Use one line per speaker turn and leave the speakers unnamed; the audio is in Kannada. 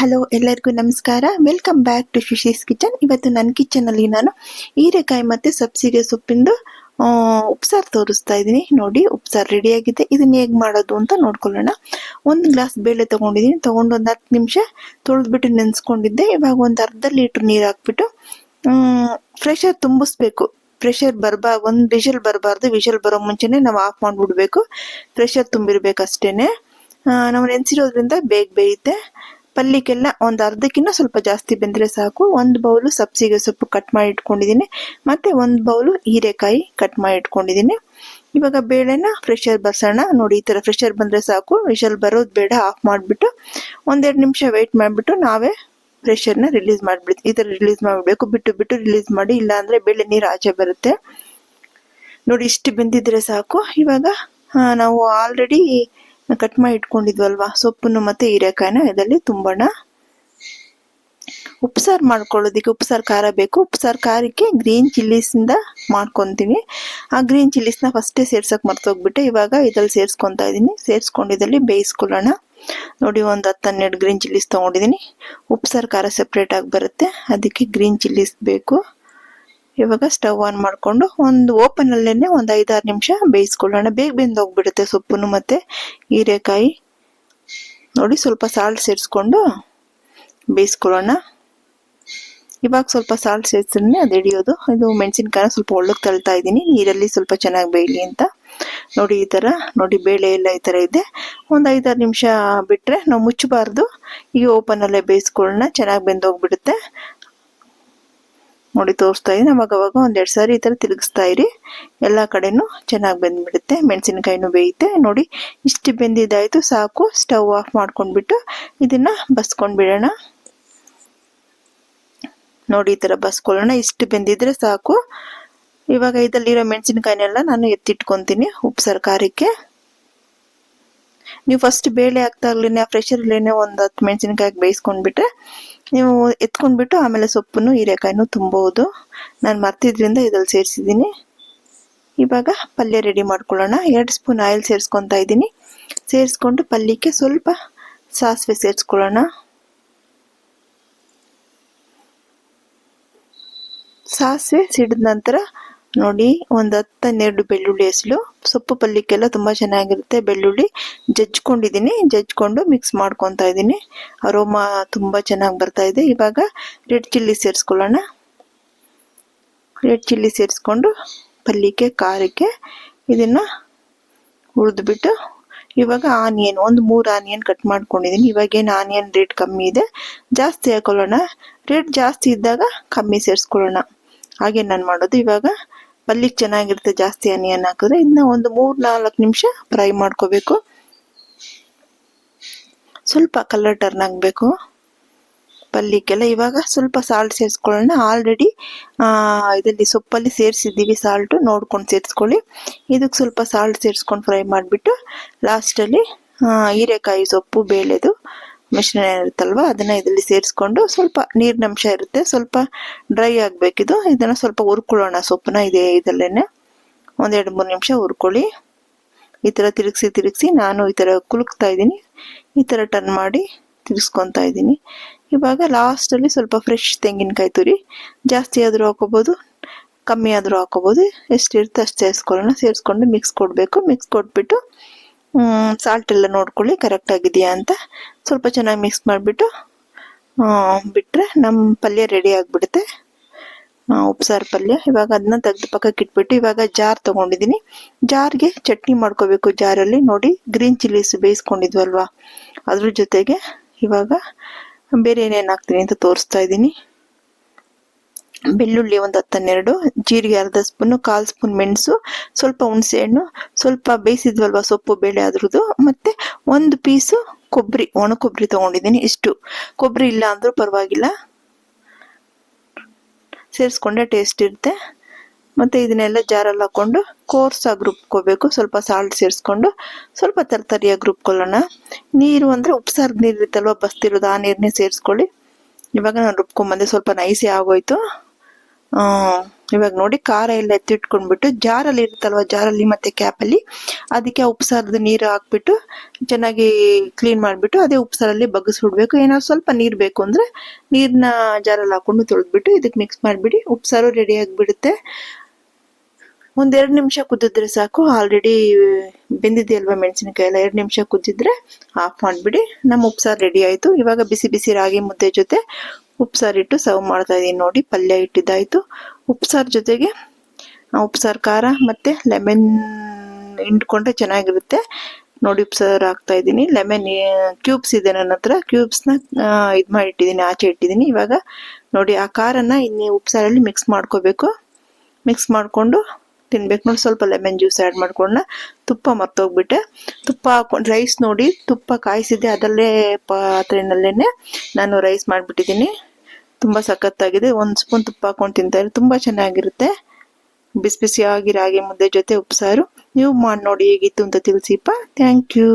ಹಲೋ ಎಲ್ಲರಿಗೂ ನಮಸ್ಕಾರ. Welcome back to Shushi's kitchen. ಇವತ್ತು ನನ್ನ ಕಿಚನಲ್ಲಿ ನಾನು ಹೀರೆಕಾಯಿ ಮತ್ತು ಸಬ್ಸಿಗೆ ಸೊಪ್ಪಿಂದು ಉಪ್ಸಾರು ತೋರಿಸ್ತಾ ಇದ್ದೀನಿ. ನೋಡಿ, ಉಪ್ಸಾರು ರೆಡಿಯಾಗಿದೆ. ಇದನ್ನ ಹೇಗೆ ಮಾಡೋದು ಅಂತ ನೋಡ್ಕೊಳ್ಳೋಣ. 1 ಗ್ಲಾಸ್ ಬೇಳೆ ತೊಗೊಂಡಿದ್ದೀನಿ. ತೊಗೊಂಡು ಒಂದು 10 ನಿಮಿಷ ತೊಳೆದ್ಬಿಟ್ಟು ನೆನೆಸ್ಕೊಂಡಿದ್ದೆ. ಇವಾಗ ಒಂದು ಅರ್ಧ ಲೀಟ್ರ್ ನೀರು ಹಾಕ್ಬಿಟ್ಟು ಪ್ರೆಷರ್ ತುಂಬಿಸ್ಬೇಕು. ಪ್ರೆಷರ್ ಒಂದು ವಿಷಲ್ ಬರಬಾರ್ದು. ವಿಷಲ್ ಬರೋ ಮುಂಚೆನೆ ನಾವು ಆಫ್ ಮಾಡಿಬಿಡ್ಬೇಕು. ಪ್ರೆಷರ್ ತುಂಬಿರ್ಬೇಕು ಅಷ್ಟೇನೆ. ನಾವು ನೆನೆಸಿರೋದ್ರಿಂದ ಬೇಗ ಬೇಯುತ್ತೆ. ಪಲ್ಯಕ್ಕೆಲ್ಲ ಒಂದು ಅರ್ಧಕ್ಕಿಂತ ಸ್ವಲ್ಪ ಜಾಸ್ತಿ ಬೆಂದರೆ ಸಾಕು. 1 ಬೌಲು ಸಬ್ಸಿಗೆ ಸೊಪ್ಪು ಕಟ್ ಮಾಡಿ ಇಟ್ಕೊಂಡಿದ್ದೀನಿ, ಮತ್ತು 1 ಬೌಲು ಹೀರೆಕಾಯಿ ಕಟ್ ಮಾಡಿ ಇಟ್ಕೊಂಡಿದ್ದೀನಿ. ಇವಾಗ ಬೇಳೆನ ಪ್ರೆಷರ್ ಬರ್ಸೋಣ. ನೋಡಿ, ಈ ಥರ ಪ್ರೆಷರ್ ಬಂದರೆ ಸಾಕು. ವಿಷಲ್ ಬರೋದು ಬೇಡ. ಆಫ್ ಮಾಡಿಬಿಟ್ಟು 1-2 ನಿಮಿಷ ವೆಯ್ಟ್ ಮಾಡಿಬಿಟ್ಟು ನಾವೇ ಪ್ರೆಷರ್ನ ರಿಲೀಸ್ ಮಾಡಿಬಿಡ್ತೀವಿ. ಈ ಥರ ರಿಲೀಸ್ ಮಾಡಬೇಕು. ಬಿಟ್ಟು ರಿಲೀಸ್ ಮಾಡಿ, ಇಲ್ಲಾಂದರೆ ಬೇಳೆ ನೀರು ಆಚೆ ಬರುತ್ತೆ. ನೋಡಿ, ಇಷ್ಟು ಬೆಂದಿದ್ರೆ ಸಾಕು. ಇವಾಗ ನಾವು ಆಲ್ರೆಡಿ ಕಟ್ ಮಾಡಿ ಇಟ್ಕೊಂಡಿದ್ವಲ್ವಾ ಸೊಪ್ಪನ್ನು ಮತ್ತು ಹೀರೆಕಾಯಿನ ಇದರಲ್ಲಿ ತುಂಬೋಣ. ಉಪ್ಸಾರು ಮಾಡ್ಕೊಳ್ಳೋದಕ್ಕೆ ಉಪ್ಸಾರು ಖಾರ ಬೇಕು. ಉಪ್ಸಾರು ಖಾರಕ್ಕೆ ಗ್ರೀನ್ ಚಿಲ್ಲೀಸಿಂದ ಮಾಡ್ಕೊತೀನಿ. ಆ ಗ್ರೀನ್ ಚಿಲ್ಲೀಸ್ನ ಫಸ್ಟೇ ಸೇರ್ಸೋಕೆ ಮರ್ತೋಗ್ಬಿಟ್ಟೆ. ಇವಾಗ ಇದ್ರಲ್ಲಿ ಸೇರಿಸ್ಕೊತಾ ಇದ್ದೀನಿ. ಸೇರಿಸ್ಕೊಂಡಿದ್ದಲ್ಲಿ ಬೇಯಿಸ್ಕೊಳ್ಳೋಣ. ನೋಡಿ, ಒಂದು 10-12 ಗ್ರೀನ್ ಚಿಲ್ಲೀಸ್ ತೊಗೊಂಡಿದ್ದೀನಿ. ಉಪ್ಸಾರು ಖಾರ ಸಪ್ರೇಟ್ ಆಗಿ ಬರುತ್ತೆ, ಅದಕ್ಕೆ ಗ್ರೀನ್ ಚಿಲ್ಲೀಸ್ ಬೇಕು. ಇವಾಗ ಸ್ಟವ್ ಆನ್ ಮಾಡಿಕೊಂಡು ಒಂದು ಓಪನ್ ಅಲ್ಲೇನೆ ಒಂದು 5-6 ನಿಮಿಷ ಬೇಯಿಸ್ಕೊಳ್ಳೋಣ. ಬೇಗ ಬೆಂದೋಗ್ಬಿಡುತ್ತೆ ಸೊಪ್ಪನ್ನು ಮತ್ತು ಹೀರೆಕಾಯಿ. ನೋಡಿ, ಸ್ವಲ್ಪ ಸಾಲ್ಟ್ ಸೇರಿಸ್ಕೊಂಡು ಬೇಯಿಸ್ಕೊಳ್ಳೋಣ. ಇವಾಗ ಸ್ವಲ್ಪ ಸಾಲ್ಟ್ ಸೇರಿಸಿದ್ರೆ ಅದು ಹಿಡಿಯೋದು. ಇದು ಮೆಣಸಿನ್ಕಾಯಿನ ಸ್ವಲ್ಪ ಒಳ್ಳಕ್ಕೆ ತಳ್ತಾ ಇದ್ದೀನಿ, ನೀರಲ್ಲಿ ಸ್ವಲ್ಪ ಚೆನ್ನಾಗಿ ಬೇಯಲಿ ಅಂತ. ನೋಡಿ, ಈ ಥರ ನೋಡಿ, ಬೇಳೆ ಎಲ್ಲ ಈ ಥರ ಇದೆ. ಒಂದು 5-6 ನಿಮಿಷ ಬಿಟ್ಟರೆ ನಾವು ಮುಚ್ಚಬಾರ್ದು. ಈಗ ಓಪನಲ್ಲೇ ಬೇಯಿಸ್ಕೊಳ್ಳೋಣ. ಚೆನ್ನಾಗಿ ಬೆಂದೋಗ್ಬಿಡುತ್ತೆ. ನೋಡಿ, ತೋರಿಸ್ತಾ ಇದ್ದೀನಿ. ಅವಾಗವಾಗ 1-2 ಸಾರಿ ಈ ಥರ ತಿರುಗಿಸ್ತಾ ಇರಿ. ಎಲ್ಲ ಕಡೆನೂ ಚೆನ್ನಾಗಿ ಬೆಂದ್ಬಿಡುತ್ತೆ. ಮೆಣಸಿನಕಾಯಿನೂ ಬೇಯುತ್ತೆ. ನೋಡಿ, ಇಷ್ಟು ಬೆಂದಿದ್ದಾಯಿತು, ಸಾಕು. ಸ್ಟವ್ ಆಫ್ ಮಾಡ್ಕೊಂಡ್ಬಿಟ್ಟು ಇದನ್ನು ಬಸ್ಕೊಂಡ್ಬಿಡೋಣ. ನೋಡಿ, ಈ ಥರ ಬಸ್ಕೊಳ್ಳೋಣ. ಇಷ್ಟು ಬೆಂದಿದ್ರೆ ಸಾಕು. ಇವಾಗ ಇದರಲ್ಲಿರೋ ಮೆಣಸಿನಕಾಯಿನೆಲ್ಲ ನಾನು ಎತ್ತಿಟ್ಕೊತೀನಿ ಉಪ್ಸಾರು ಖಾರಕ್ಕೆ. ನೀವು ಫಸ್ಟ್ ಬೇಳೆ ಹಾಕ್ದಾಗ್ಲೇ ಪ್ರೆಷರ್ಲೇನೆ ಒಂದು 10 ಮೆಣಸಿನಕಾಯಿ ಬೇಯಿಸ್ಕೊಂಡ್ಬಿಟ್ರೆ ನೀವು ಎತ್ಕೊಂಡ್ಬಿಟ್ಟು ಆಮೇಲೆ ಸೊಪ್ಪನ್ನು ಹೀರೆಕಾಯಿನೂ ತುಂಬೋದು. ನಾನು ಮರ್ತಿದ್ರಿಂದ ಇದ್ರಲ್ಲಿ ಸೇರಿಸಿದ್ದೀನಿ. ಇವಾಗ ಪಲ್ಯ ರೆಡಿ ಮಾಡ್ಕೊಳ್ಳೋಣ. 2 ಸ್ಪೂನ್ ಆಯಿಲ್ ಸೇರಿಸ್ಕೊತಾ ಇದ್ದೀನಿ. ಸೇರಿಸ್ಕೊಂಡು ಪಲ್ಯಕ್ಕೆ ಸ್ವಲ್ಪ ಸಾಸಿವೆ ಸೇರಿಸ್ಕೊಳ್ಳೋಣ. ಸಾಸಿವೆ ಸಿಡಿದ ನಂತರ ನೋಡಿ, ಒಂದು 10-12 ಬೆಳ್ಳುಳ್ಳಿ ಹೆಸಳು. ಸೊಪ್ಪು ಪಲ್ಯಕ್ಕೆಲ್ಲ ತುಂಬ ಚೆನ್ನಾಗಿರುತ್ತೆ. ಬೆಳ್ಳುಳ್ಳಿ ಜಜ್ಕೊಂಡು ಮಿಕ್ಸ್ ಮಾಡ್ಕೊತಾ ಇದ್ದೀನಿ. ಅರೋಮಾ ತುಂಬ ಚೆನ್ನಾಗಿ ಬರ್ತಾ ಇದೆ. ಇವಾಗ ರೆಡ್ ಚಿಲ್ಲಿ ಸೇರಿಸ್ಕೊಳ್ಳೋಣ. ರೆಡ್ ಚಿಲ್ಲಿ ಸೇರಿಸ್ಕೊಂಡು ಪಲ್ಯಕ್ಕೆ ಖಾರಕ್ಕೆ ಇದನ್ನು ಹುರಿದ್ಬಿಟ್ಟು ಇವಾಗ ಆನಿಯನ್ ಒಂದು 3 ಆನಿಯನ್ ಕಟ್ ಮಾಡ್ಕೊಂಡಿದ್ದೀನಿ. ಇವಾಗೇನು ಆನಿಯನ್ ರೇಟ್ ಕಮ್ಮಿ ಇದೆ, ಜಾಸ್ತಿ ಹಾಕೊಳ್ಳೋಣ. ರೇಟ್ ಜಾಸ್ತಿ ಇದ್ದಾಗ ಕಮ್ಮಿ ಸೇರಿಸ್ಕೊಳ್ಳೋಣ. ಹಾಗೆ ನಾನು ಮಾಡೋದು. ಇವಾಗ ಪಲ್ಯಕ್ಕೆ ಚೆನ್ನಾಗಿರುತ್ತೆ ಜಾಸ್ತಿ ಆನಿಯನ್ ಹಾಕಿದ್ರೆ. ಇದನ್ನ ಒಂದು 3-4 ನಿಮಿಷ ಫ್ರೈ ಮಾಡ್ಕೋಬೇಕು. ಸ್ವಲ್ಪ ಕಲರ್ ಟರ್ನ್ ಆಗಬೇಕು ಪಲ್ಯಕ್ಕೆಲ್ಲ. ಇವಾಗ ಸ್ವಲ್ಪ ಸಾಲ್ಟ್ ಸೇರಿಸ್ಕೊಳ್ಳೋಣ. ಆಲ್ರೆಡಿ ಇದರಲ್ಲಿ ಸೊಪ್ಪಲ್ಲಿ ಸೇರಿಸಿದ್ದೀವಿ ಸಾಲ್ಟು, ನೋಡ್ಕೊಂಡು ಸೇರಿಸ್ಕೊಳ್ಳಿ. ಇದಕ್ಕೆ ಸ್ವಲ್ಪ ಸಾಲ್ಟ್ ಸೇರಿಸ್ಕೊಂಡು ಫ್ರೈ ಮಾಡಿಬಿಟ್ಟು ಲಾಸ್ಟಲ್ಲಿ ಹೀರೆಕಾಯಿ ಸೊಪ್ಪು ಬೇಳೆದು ಮಿಶ್ರಣ ಇರುತ್ತಲ್ವ ಅದನ್ನು ಇದರಲ್ಲಿ ಸೇರಿಸ್ಕೊಂಡು, ಸ್ವಲ್ಪ ನೀರಿನ ಅಂಶ ಇರುತ್ತೆ, ಸ್ವಲ್ಪ ಡ್ರೈ ಆಗಬೇಕಿದು. ಇದನ್ನು ಸ್ವಲ್ಪ ಹುರ್ಕೊಳ್ಳೋಣ ಸೊಪ್ಪನ್ನ. ಇದರಲ್ಲೇ 1-2-3 ನಿಮಿಷ ಹುರ್ಕೊಳ್ಳಿ. ಈ ಥರ ತಿರುಗಿಸಿ ನಾನು ಈ ಥರ ಕುಲುಕ್ತಾ ಇದ್ದೀನಿ. ಈ ಥರ ಟರ್ನ್ ಮಾಡಿ ತಿರ್ಗಿಸ್ಕೊತಾ ಇದ್ದೀನಿ. ಇವಾಗ ಲಾಸ್ಟಲ್ಲಿ ಸ್ವಲ್ಪ ಫ್ರೆಶ್ ತೆಂಗಿನಕಾಯಿ ತುರಿ, ಜಾಸ್ತಿ ಆದರೂ ಹಾಕೋಬೋದು, ಕಮ್ಮಿ ಆದರೂ ಹಾಕೋಬೋದು. ಎಷ್ಟಿರುತ್ತೆ ಅಷ್ಟು ಸೇರಿಸ್ಕೊಳ್ಳೋಣ. ಸೇರಿಸ್ಕೊಂಡು ಮಿಕ್ಸ್ ಕೊಡಬೇಕು. ಮಿಕ್ಸ್ ಕೊಟ್ಬಿಟ್ಟು ಸಾಲ್ಟ್ ಎಲ್ಲ ನೋಡ್ಕೊಳ್ಳಿ ಕರೆಕ್ಟ್ ಆಗಿದೆಯಾ ಅಂತ. ಸ್ವಲ್ಪ ಚೆನ್ನಾಗಿ ಮಿಕ್ಸ್ ಮಾಡಿಬಿಟ್ಟು ಬಿಟ್ಟರೆ ನಮ್ಮ ಪಲ್ಯ ರೆಡಿ ಆಗಿಬಿಡುತ್ತೆ, ಉಪ್ಸಾರು ಪಲ್ಯ. ಇವಾಗ ಅದನ್ನ ತೆಗೆದು ಪಕ್ಕಕ್ಕೆ ಇಟ್ಬಿಟ್ಟು ಇವಾಗ ಜಾರ್ ತೊಗೊಂಡಿದ್ದೀನಿ. ಜಾರ್ಗೆ ಚಟ್ನಿ ಮಾಡ್ಕೋಬೇಕು. ಜಾರಲ್ಲಿ ನೋಡಿ, ಗ್ರೀನ್ ಚಿಲ್ಲೀಸ್ ಬೇಯಿಸ್ಕೊಂಡಿದ್ವಲ್ವ ಅದ್ರ ಜೊತೆಗೆ ಇವಾಗ ಬೇರೆ ಏನೇನು ಹಾಕ್ತೀನಿ ಅಂತ ತೋರಿಸ್ತಾ ಇದ್ದೀನಿ. ಬೆಳ್ಳುಳ್ಳಿ ಒಂದು 10-12, ಜೀರಿಗೆ ಅರ್ಧ ಸ್ಪೂನು, 1/4 ಸ್ಪೂನ್ ಮೆಣಸು, ಸ್ವಲ್ಪ ಹುಣಸೆಹಣ್ಣು, ಸ್ವಲ್ಪ ಬೇಯಿಸಿದ್ವಲ್ವ ಸೊಪ್ಪು ಬೇಳೆ ಅದ್ರದ್ದು, ಮತ್ತು 1 ಪೀಸು ಕೊಬ್ಬರಿ, ಒಣ ಕೊಬ್ಬರಿ ತೊಗೊಂಡಿದ್ದೀನಿ. ಇಷ್ಟು ಕೊಬ್ಬರಿ ಇಲ್ಲ ಅಂದರೂ ಪರವಾಗಿಲ್ಲ, ಸೇರಿಸ್ಕೊಂಡೆ ಟೇಸ್ಟ್ ಇರುತ್ತೆ. ಮತ್ತು ಇದನ್ನೆಲ್ಲ ಜಾರಲ್ಲಿ ಹಾಕ್ಕೊಂಡು ಕೋರ್ಸಾಗಿ ರುಬ್ಕೋಬೇಕು. ಸ್ವಲ್ಪ ಸಾಲ್ಟ್ ಸೇರಿಸ್ಕೊಂಡು ಸ್ವಲ್ಪ ತರತರಿಯಾಗಿ ರುಬ್ಕೊಳ್ಳೋಣ. ನೀರು ಅಂದರೆ ಉಪ್ಸಾರು ನೀರು ಇರುತ್ತಲ್ವ ಬಸ್ತಿರೋದು, ಆ ನೀರನ್ನೇ ಸೇರಿಸ್ಕೊಳ್ಳಿ. ಇವಾಗ ನಾನು ರುಬ್ಕೊಂಬಂದೆ. ಸ್ವಲ್ಪ ನೈಸೇ ಆಗೋಯ್ತು. ಇವಾಗ ನೋಡಿ ಖಾರ ಎಲ್ಲ ಎತ್ತಿಟ್ಕೊಂಡ್ಬಿಟ್ಟು ಜಾರಲ್ಲಿ ಇರುತ್ತಲ್ವ, ಜಾರಲ್ಲಿ ಮತ್ತೆ ಕ್ಯಾಪಲ್ಲಿ ಅದಕ್ಕೆ ಉಪ್ಸಾರದ ನೀರು ಹಾಕ್ಬಿಟ್ಟು ಚೆನ್ನಾಗಿ ಕ್ಲೀನ್ ಮಾಡಿಬಿಟ್ಟು ಅದೇ ಉಪ್ಸಾರಲ್ಲಿ ಬಗ್ಗಿಸ್ಬಿಡ್ಬೇಕು. ಏನಾದ್ರು ಸ್ವಲ್ಪ ನೀರು ಬೇಕು ಅಂದರೆ ನೀರನ್ನ ಜಾರಲ್ಲಿ ಹಾಕೊಂಡು ತೊಳೆದ್ಬಿಟ್ಟು ಇದಕ್ಕೆ ಮಿಕ್ಸ್ ಮಾಡಿಬಿಡಿ. ಉಪ್ಸಾರು ರೆಡಿ ಆಗಿಬಿಡುತ್ತೆ. ಒಂದ್ 2 ನಿಮಿಷ ಕುದಿದ್ರೆ ಸಾಕು. ಆಲ್ರೆಡಿ ಬೆಂದಿದೆಯಲ್ವಾ ಮೆಣಸಿನಕಾಯಿ ಎಲ್ಲ, 2 ನಿಮಿಷ ಕುದಿದ್ರೆ ಆಫ್ ಮಾಡಿಬಿಡಿ. ನಮ್ಮ ಉಪ್ಸಾರು ರೆಡಿ ಆಯಿತು. ಇವಾಗ ಬಿಸಿ ಬಿಸಿ ರಾಗಿ ಮುದ್ದೆ ಜೊತೆ ಉಪ್ಸಾರು ಇಟ್ಟು ಸರ್ವ್ ಮಾಡ್ತಾ ಇದ್ದೀನಿ ನೋಡಿ. ಪಲ್ಯ ಇಟ್ಟಿದ್ದಾಯ್ತು. ಉಪ್ಸಾರು ಜೊತೆಗೆ ಉಪ್ಸಾರು ಖಾರ ಮತ್ತೆ ಲೆಮನ್ ಹಿಂಡ್ಕೊಂಡ್ರೆ ಚೆನ್ನಾಗಿರುತ್ತೆ ನೋಡಿ. ಉಪ್ಸಾರು ಹಾಕ್ತಾ ಇದ್ದೀನಿ. ಲೆಮನ್ ಕ್ಯೂಬ್ಸ್ ಇದೆ ನನ್ನ ಹತ್ರ, ಕ್ಯೂಬ್ಸ್ನ ಇದು ಮಾಡಿಟ್ಟಿದ್ದೀನಿ, ಆಚೆ ಇಟ್ಟಿದ್ದೀನಿ. ಇವಾಗ ನೋಡಿ ಆ ಖಾರನ ಇನ್ನು ಉಪ್ಸಾರಲ್ಲಿ ಮಿಕ್ಸ್ ಮಾಡ್ಕೋಬೇಕು. ಮಿಕ್ಸ್ ಮಾಡಿಕೊಂಡು ತಿನ್ಬೇಕು ನೋಡಿ. ಸ್ವಲ್ಪ ಲೆಮನ್ ಜ್ಯೂಸ್ ಆ್ಯಡ್ ಮಾಡ್ಕೊಂಡು ತುಪ್ಪ ಮರ್ತೋಗ್ಬಿಟ್ಟೆ. ತುಪ್ಪ ಹಾಕೊಂಡು ರೈಸ್ ನೋಡಿ, ತುಪ್ಪ ಕಾಯಿಸಿದ್ದೆ ಅದರಲ್ಲೇ ಪಾತ್ರೆನಲ್ಲೇ ನಾನು ರೈಸ್ ಮಾಡಿಬಿಟ್ಟಿದ್ದೀನಿ. ತುಂಬ ಸಖತ್ತಾಗಿದೆ. 1 ಸ್ಪೂನ್ ತುಪ್ಪ ಹಾಕೊಂಡು ತಿಂತಾರೆ, ತುಂಬ ಚೆನ್ನಾಗಿರುತ್ತೆ. ಬಿಸಿ ಬಿಸಿಯಾಗಿ ರಾಗಿ ಮುದ್ದೆ ಜೊತೆ ಉಪ್ಸಾರು. ನೀವು ಮಾಡಿ ನೋಡಿ ಹೇಗಿತ್ತು ಅಂತ ತಿಳಿಸಿಪ್ಪ. Thank you.